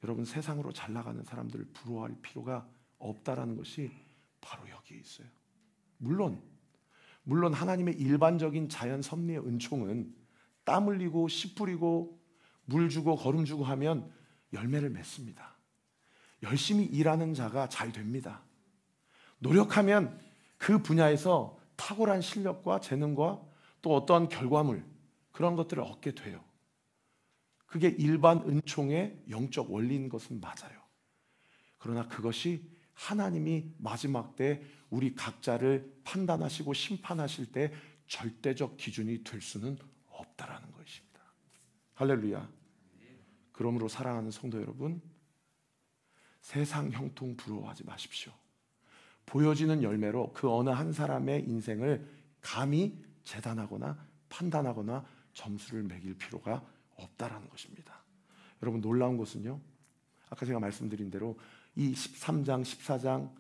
여러분, 세상으로 잘 나가는 사람들을 부러워할 필요가 없다라는 것이 바로 여기에 있어요. 물론 하나님의 일반적인 자연 섭리의 은총은 땀 흘리고 씨 뿌리고 물 주고 거름 주고 하면 열매를 맺습니다. 열심히 일하는 자가 잘 됩니다. 노력하면 그 분야에서 탁월한 실력과 재능과 또 어떠한 결과물, 그런 것들을 얻게 돼요. 그게 일반 은총의 영적 원리인 것은 맞아요. 그러나 그것이 하나님이 마지막 때 우리 각자를 판단하시고 심판하실 때 절대적 기준이 될 수는 없다라는 것입니다. 할렐루야. 그러므로 사랑하는 성도 여러분, 세상 형통 부러워하지 마십시오. 보여지는 열매로 그 어느 한 사람의 인생을 감히 재단하거나 판단하거나 점수를 매길 필요가 없다라는 것입니다. 여러분, 놀라운 것은요, 아까 제가 말씀드린 대로 이 13장, 14장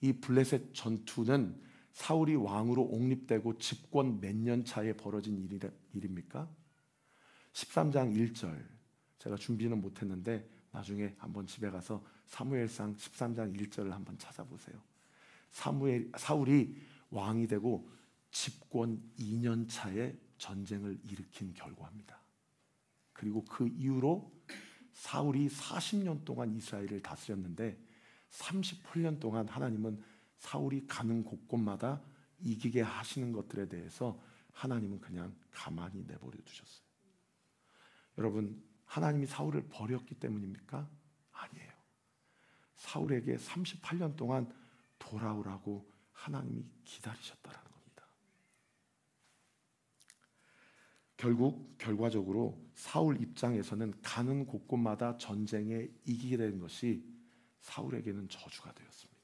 이 블레셋 전투는 사울이 왕으로 옹립되고 집권 몇 년 차에 벌어진 일입니까? 13장 1절, 제가 준비는 못했는데 나중에 한번 집에 가서 사무엘상 13장 1절을 한번 찾아보세요. 사울이 왕이 되고 집권 2년 차에 전쟁을 일으킨 결과입니다. 그리고 그 이후로 사울이 40년 동안 이스라엘을 다스렸는데 38년 동안 하나님은 사울이 가는 곳곳마다 이기게 하시는 것들에 대해서 하나님은 그냥 가만히 내버려 두셨어요. 여러분, 하나님이 사울을 버렸기 때문입니까? 아니에요. 사울에게 38년 동안 돌아오라고 하나님이 기다리셨다라는 겁니다. 결과적으로 사울 입장에서는 가는 곳곳마다 전쟁에 이기게 된 것이 사울에게는 저주가 되었습니다.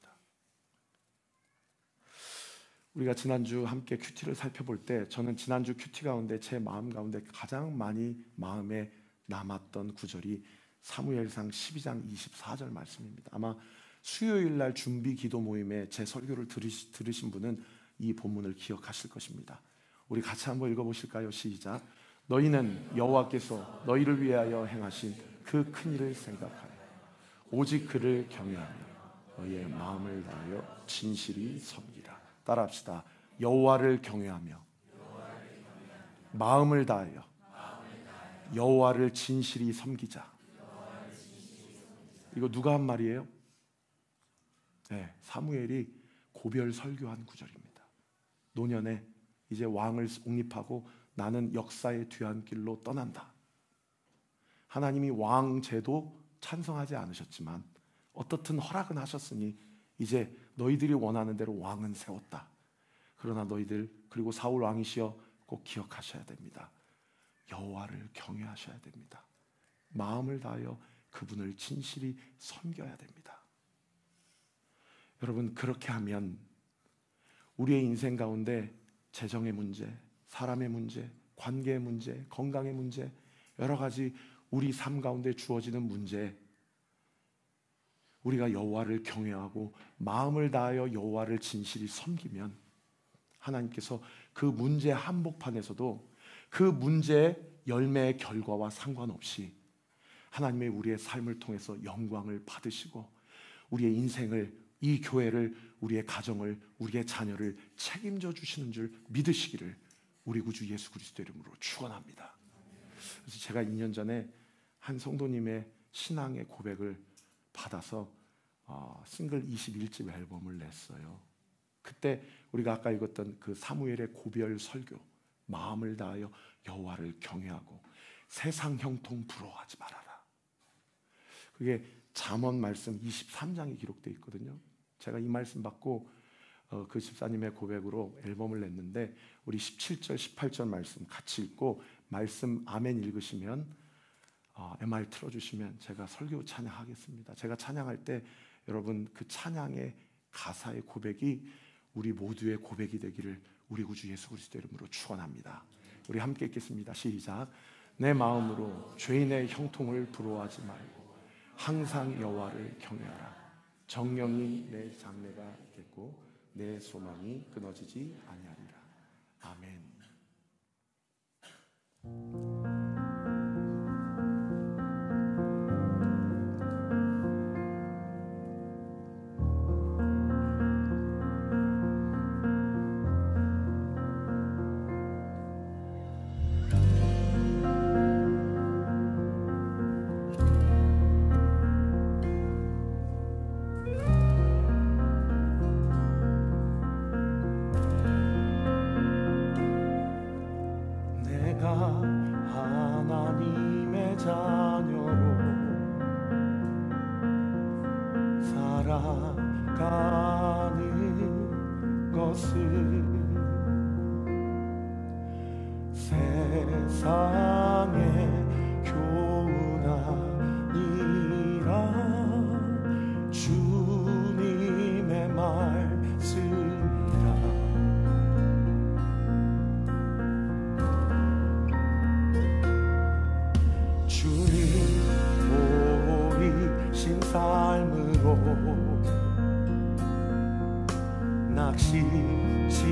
우리가 지난주 함께 큐티를 살펴볼 때 저는 지난주 큐티 가운데 제 마음 가운데 가장 많이 마음에 남았던 구절이 사무엘상 12장 24절 말씀입니다. 아마 수요일 날 준비 기도 모임에 제 설교를 들으신 분은 이 본문을 기억하실 것입니다. 우리 같이 한번 읽어보실까요? 시작. 너희는 여호와께서 너희를 위하여 행하신 그 큰 일을 생각하여 오직 그를 경외하며 너희의 마음을 다하여 진실이 섬기라. 따라합시다. 여호와를 경외하며 마음을 다하여 여호와를 진실이 섬기자. 이거 누가 한 말이에요? 네, 사무엘이 고별 설교한 구절입니다. 노년에 이제 왕을 옹립하고 나는 역사의 뒤안길로 떠난다. 하나님이 왕 제도 찬성하지 않으셨지만 어떻든 허락은 하셨으니 이제 너희들이 원하는 대로 왕은 세웠다. 그러나 너희들 그리고 사울 왕이시여 꼭 기억하셔야 됩니다. 여호와를 경외하셔야 됩니다. 마음을 다하여 그분을 진실히 섬겨야 됩니다. 여러분, 그렇게 하면 우리의 인생 가운데 재정의 문제, 사람의 문제, 관계의 문제, 건강의 문제, 여러 가지 우리 삶 가운데 주어지는 문제, 우리가 여호와를 경외하고 마음을 다하여 여호와를 진실히 섬기면 하나님께서 그 문제 한복판에서도 그 문제의 열매의 결과와 상관없이 하나님의 우리의 삶을 통해서 영광을 받으시고 우리의 인생을, 이 교회를, 우리의 가정을, 우리의 자녀를 책임져 주시는 줄 믿으시기를 우리 구주 예수 그리스도 이름으로 축원합니다. 그래서 제가 2년 전에 한 성도님의 신앙의 고백을 받아서 싱글 21집 앨범을 냈어요. 그때 우리가 아까 읽었던 그 사무엘의 고별 설교, 마음을 다하여 여호와를 경외하고 세상 형통 부러워하지 말아라. 그게 잠언 말씀 23장에 기록되어 있거든요. 제가 이 말씀 받고 그 집사님의 고백으로 앨범을 냈는데 우리 17절 18절 말씀 같이 읽고 말씀 아멘 읽으시면 MR 틀어주시면 제가 설교 찬양하겠습니다. 제가 찬양할 때 여러분 그 찬양의 가사의 고백이 우리 모두의 고백이 되기를 우리 구주 예수 그리스도 이름으로 축원합니다. 우리 함께 읽겠습니다. 시작. 내 마음으로 죄인의 형통을 부러워하지 말고 항상 여호와를 경외하라. 정령이 내 장래가 있겠고 내 소망이 끊어지지 아니하리라. 아멘. 하나님의 자녀로 살아가는 것은 세상의 교훈 아니라 주님의 말씀이라. 주님 보이신 삶으로 낙심치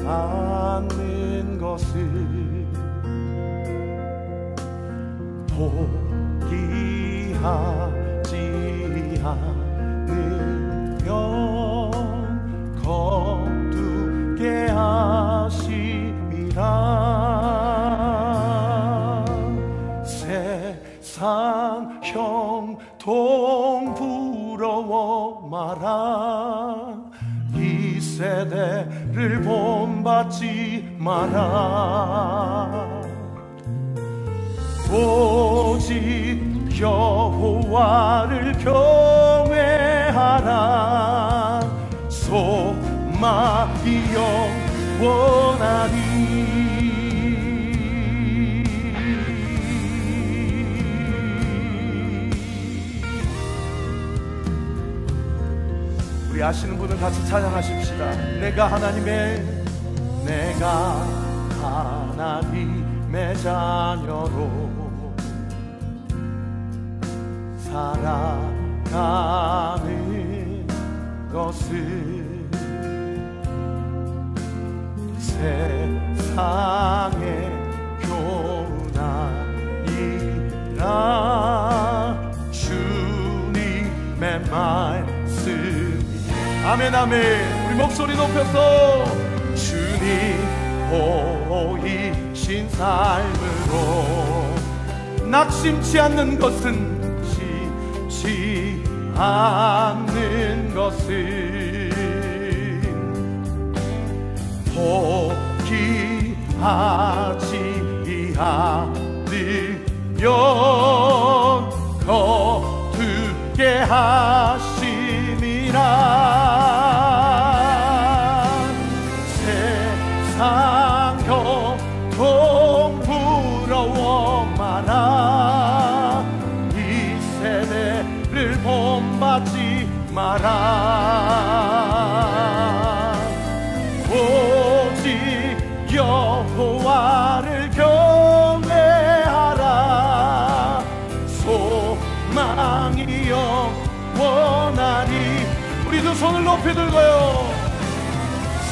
않는 것을 포기하지 않으면 거두게 하심이라. 세상 형통 부러워 마라. 이 세대를 본받지 마라. 오직 여호와를 경외하라. 소망이 영원하리. 우리 아시는 분은 같이 찬양하십시다. 내가 하나님의 자녀로 살아가는 것은 세상의 교훈 아니라 주님의 말씀. 아멘 아멘. 우리 목소리 높여서 주님 보이신 삶으로 낙심치 않는 것은 않는 것을 포기하지 않으면 거두게 하심이라. 세상 교통 부러워 마라. 이 세대를 본받지 마라. 오직 여호와를 경외하라. 소망이 영원하리. 우리 두 손을 높이 들고요.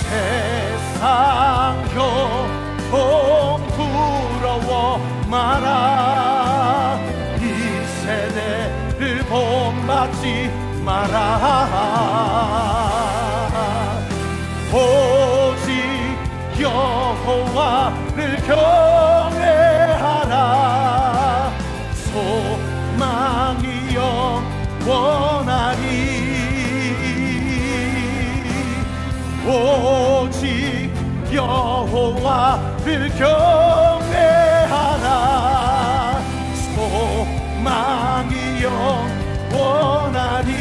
세상 교통 부러워 마라. 이 세대를 본받지 마라. 오직 여호와를 경외하라. 소망이 영원하리. 오직 여호와를 경외하라. 소망이 영원하리.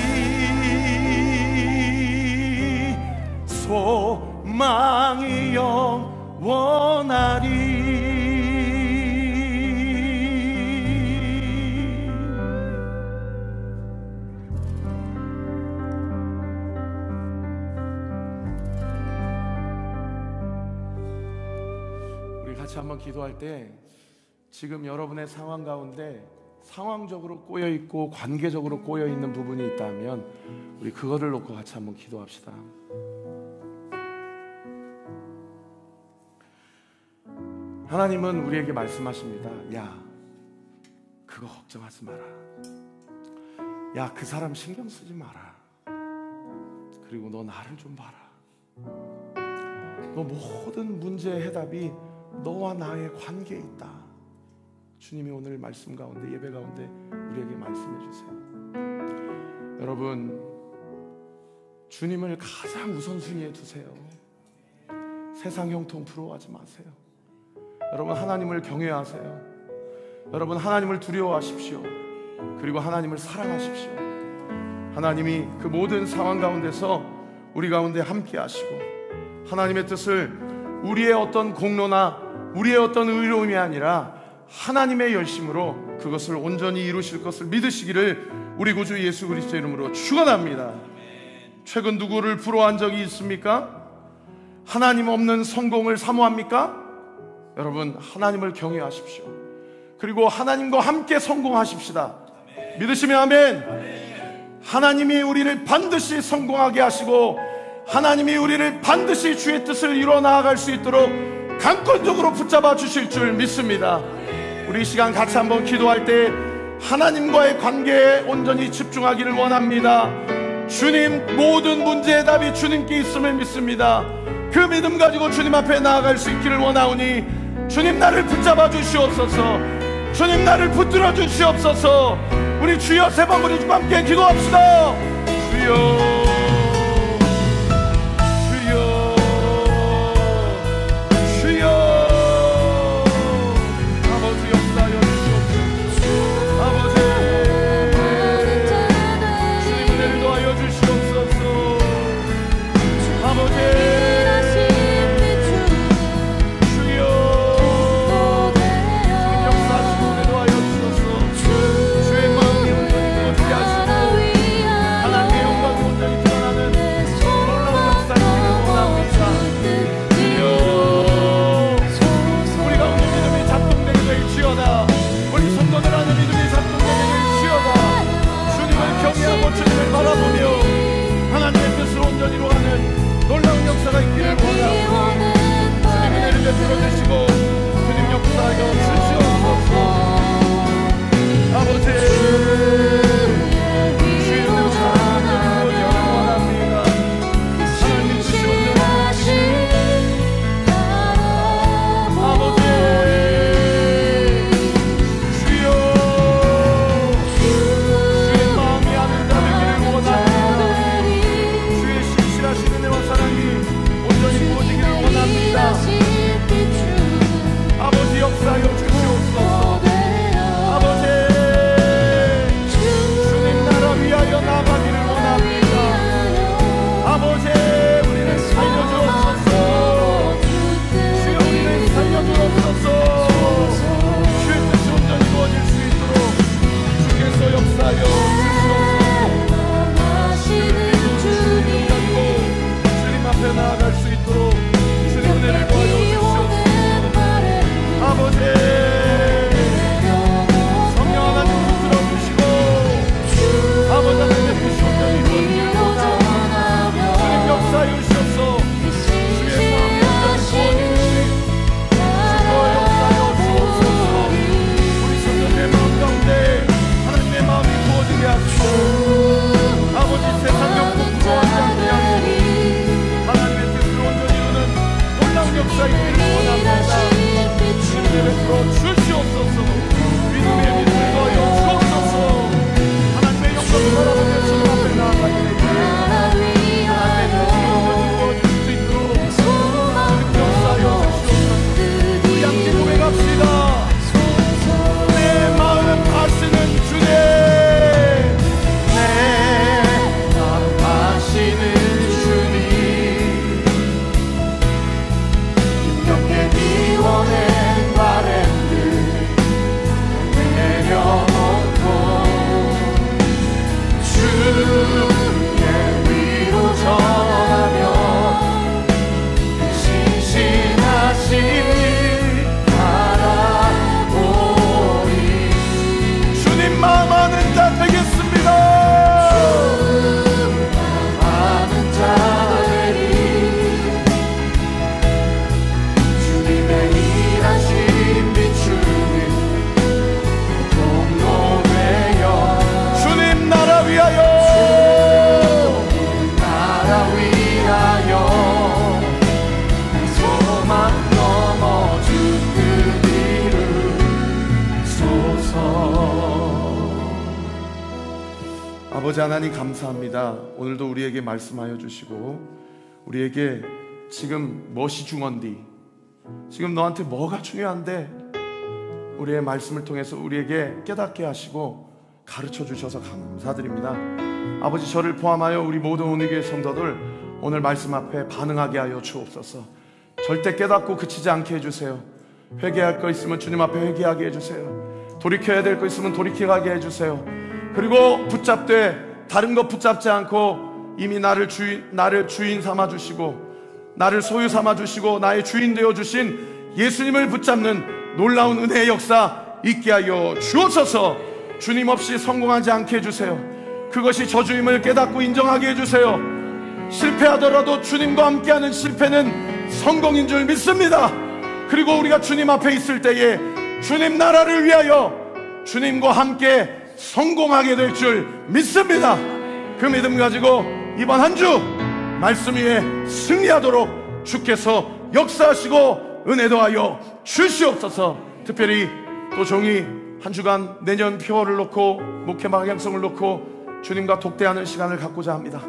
소망이 영원하리. 우리 같이 한번 기도할 때 지금 여러분의 상황 가운데 상황적으로 꼬여있고 관계적으로 꼬여있는 부분이 있다면 우리 그거를 놓고 같이 한번 기도합시다. 하나님은 우리에게 말씀하십니다. 야, 그거 걱정하지 마라. 야, 그 사람 신경 쓰지 마라. 그리고 너 나를 좀 봐라. 너 모든 문제의 해답이 너와 나의 관계에 있다. 주님이 오늘 말씀 가운데, 예배 가운데 우리에게 말씀해 주세요. 여러분, 주님을 가장 우선순위에 두세요. 세상 형통 부러워하지 마세요. 여러분, 하나님을 경외하세요. 여러분, 하나님을 두려워하십시오. 그리고 하나님을 사랑하십시오. 하나님이 그 모든 상황 가운데서 우리 가운데 함께 하시고 하나님의 뜻을 우리의 어떤 공로나 우리의 어떤 의로움이 아니라 하나님의 열심으로 그것을 온전히 이루실 것을 믿으시기를 우리 구주 예수 그리스도의 이름으로 축원합니다. 최근 누구를 부러워한 적이 있습니까? 하나님 없는 성공을 사모합니까? 여러분, 하나님을 경외하십시오. 그리고 하나님과 함께 성공하십시다. 믿으시면 아멘. 하나님이 우리를 반드시 성공하게 하시고 하나님이 우리를 반드시 주의 뜻을 이루어 나아갈 수 있도록 강권적으로 붙잡아 주실 줄 믿습니다. 우리 이 시간 같이 한번 기도할 때 하나님과의 관계에 온전히 집중하기를 원합니다. 주님, 모든 문제의 답이 주님께 있음을 믿습니다. 그 믿음 가지고 주님 앞에 나아갈 수 있기를 원하오니 주님, 나를 붙잡아 주시옵소서. 주님, 나를 붙들어 주시옵소서. 우리 주여 세 번 우리 주와 함께 기도합시다. 주여, 주여, 주여. 아버지 역사하여 주시옵소서. 아버지, 주님 은혜를 더하여 주시옵소서. 아버지, 주의 마음이 온전히 그어지게 하시고 하나님의 영광이 온전히 아버지 하나님 감사합니다. 오늘도 우리에게 말씀하여 주시고 우리에게 지금 무엇이 중요한디, 지금 너한테 뭐가 중요한데 우리의 말씀을 통해서 우리에게 깨닫게 하시고 가르쳐 주셔서 감사드립니다. 아버지, 저를 포함하여 우리 모든 온누리교회 성도들 오늘 말씀 앞에 반응하게 하여 주옵소서. 절대 깨닫고 그치지 않게 해주세요. 회개할 거 있으면 주님 앞에 회개하게 해주세요. 돌이켜야 될 거 있으면 돌이켜가게 해주세요. 그리고 붙잡되 다른 것 붙잡지 않고 이미 나를 주인 삼아 주시고 나를 소유 삼아 주시고 나의 주인 되어 주신 예수님을 붙잡는 놀라운 은혜의 역사 있게 하여 주옵소서. 주님 없이 성공하지 않게 해주세요. 그것이 저주임을 깨닫고 인정하게 해주세요. 실패하더라도 주님과 함께하는 실패는 성공인 줄 믿습니다. 그리고 우리가 주님 앞에 있을 때에 주님 나라를 위하여 주님과 함께 성공하게 될 줄 믿습니다. 그 믿음 가지고 이번 한 주 말씀 위에 승리하도록 주께서 역사하시고 은혜 더하여 주시옵소서. 특별히 또 종이 한 주간 내년 표어를 놓고 목회 방향성을 놓고 주님과 독대하는 시간을 갖고자 합니다.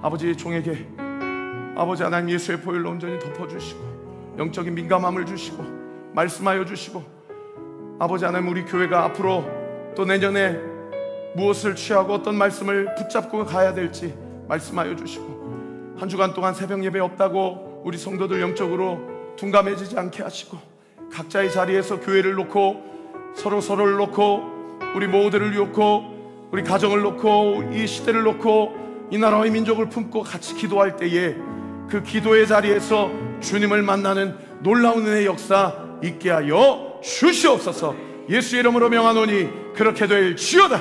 아버지, 종에게 아버지 하나님 예수의 보혈로 온전히 덮어주시고 영적인 민감함을 주시고 말씀하여 주시고 아버지 하나님 우리 교회가 앞으로 또 내년에 무엇을 취하고 어떤 말씀을 붙잡고 가야 될지 말씀하여 주시고 한 주간 동안 새벽 예배 없다고 우리 성도들 영적으로 둔감해지지 않게 하시고 각자의 자리에서 교회를 놓고 서로를 놓고 우리 모두를 놓고 우리 가정을 놓고 이 시대를 놓고 이 나라의 민족을 품고 같이 기도할 때에 그 기도의 자리에서 주님을 만나는 놀라운 은혜의 역사 있게 하여 주시옵소서. 예수의 이름으로 명하노니 그렇게 될지어다.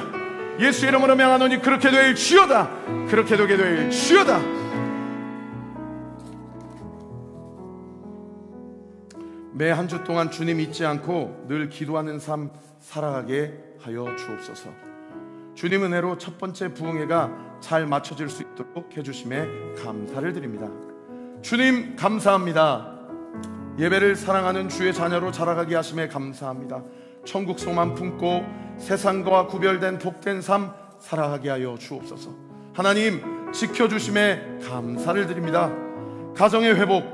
예수의 이름으로 명하노니 그렇게 될지어다. 그렇게 되게 될지어다. 매 한 주 동안 주님 잊지 않고 늘 기도하는 삶 살아가게 하여 주옵소서. 주님 은혜로 첫 번째 부흥회가 잘 맞춰질 수 있도록 해주심에 감사를 드립니다. 주님 감사합니다. 예배를 사랑하는 주의 자녀로 자라가게 하심에 감사합니다. 천국 소망 품고 세상과 구별된 복된 삶 살아가게 하여 주옵소서. 하나님 지켜주심에 감사를 드립니다. 가정의 회복,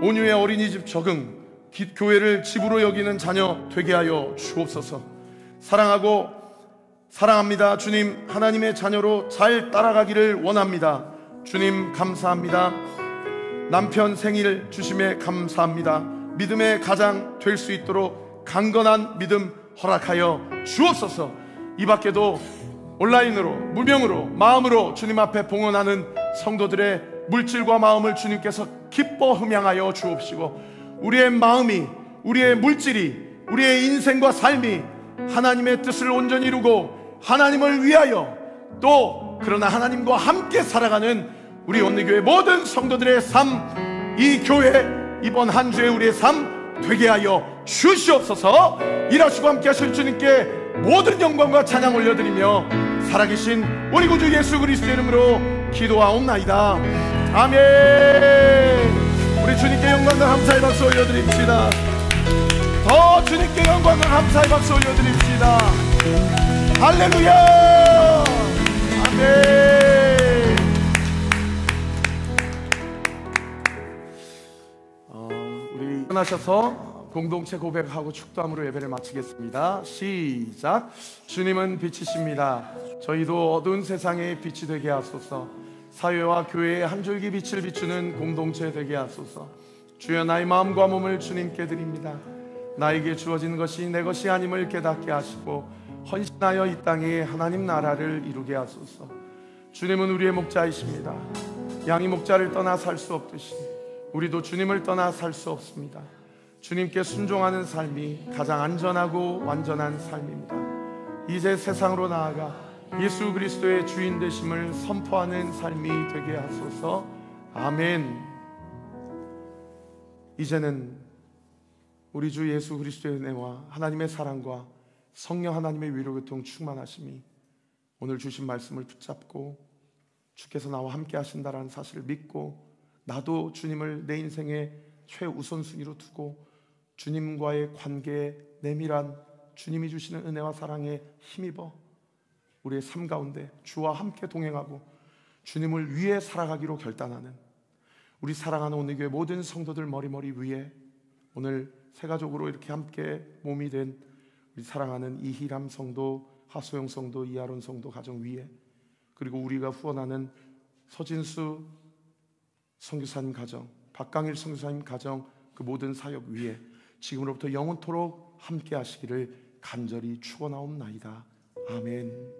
온유의 어린이집 적응, 교회를 집으로 여기는 자녀 되게 하여 주옵소서. 사랑합니다. 주님, 하나님의 자녀로 잘 따라가기를 원합니다. 주님 감사합니다. 남편 생일 주심에 감사합니다. 믿음의 가장 될 수 있도록 강건한 믿음 허락하여 주옵소서. 이 밖에도 온라인으로 무명으로 마음으로 주님 앞에 봉헌하는 성도들의 물질과 마음을 주님께서 기뻐 흠양하여 주옵시고 우리의 마음이, 우리의 물질이, 우리의 인생과 삶이 하나님의 뜻을 온전히 이루고 하나님을 위하여 또 그러나 하나님과 함께 살아가는 우리 온누교회 모든 성도들의 삶, 이 교회 이번 한 주의 우리의 삶 되게 하여 주시옵소서. 일하시고 함께 하실 주님께 모든 영광과 찬양 올려드리며 살아계신 우리 구주 예수 그리스도의 이름으로 기도하옵나이다. 아멘. 우리 주님께 영광과 감사의 박수 올려드립시다. 더 주님께 영광과 감사의 박수 올려드립시다. 할렐루야. 아멘. 우리 일어나셔서 공동체 고백하고 축도함으로 예배를 마치겠습니다. 시작. 주님은 빛이십니다. 저희도 어두운 세상에 빛이 되게 하소서. 사회와 교회의 한 줄기 빛을 비추는 공동체 되게 하소서. 주여 나의 마음과 몸을 주님께 드립니다. 나에게 주어진 것이 내 것이 아님을 깨닫게 하시고 헌신하여 이 땅에 하나님 나라를 이루게 하소서. 주님은 우리의 목자이십니다. 양이 목자를 떠나 살 수 없듯이 우리도 주님을 떠나 살 수 없습니다. 주님께 순종하는 삶이 가장 안전하고 완전한 삶입니다. 이제 세상으로 나아가 예수 그리스도의 주인 되심을 선포하는 삶이 되게 하소서. 아멘. 이제는 우리 주 예수 그리스도의 은혜와 하나님의 사랑과 성령 하나님의 위로 교통 충만하심이 오늘 주신 말씀을 붙잡고 주께서 나와 함께 하신다라는 사실을 믿고 나도 주님을 내 인생의 최우선순위로 두고 주님과의 관계에 내밀한 주님이 주시는 은혜와 사랑에 힘입어 우리의 삶 가운데 주와 함께 동행하고 주님을 위해 살아가기로 결단하는 우리 사랑하는 온누교회 모든 성도들 머리 위에 오늘 새 가족으로 이렇게 함께 몸이 된 우리 사랑하는 이희람 성도, 하소영 성도, 이하론 성도 가정 위에, 그리고 우리가 후원하는 서진수 선교사님 가정, 박강일 선교사님 가정, 그 모든 사역 위에 지금으로부터 영원토록 함께 하시기를 간절히 축원하옵나이다. 아멘.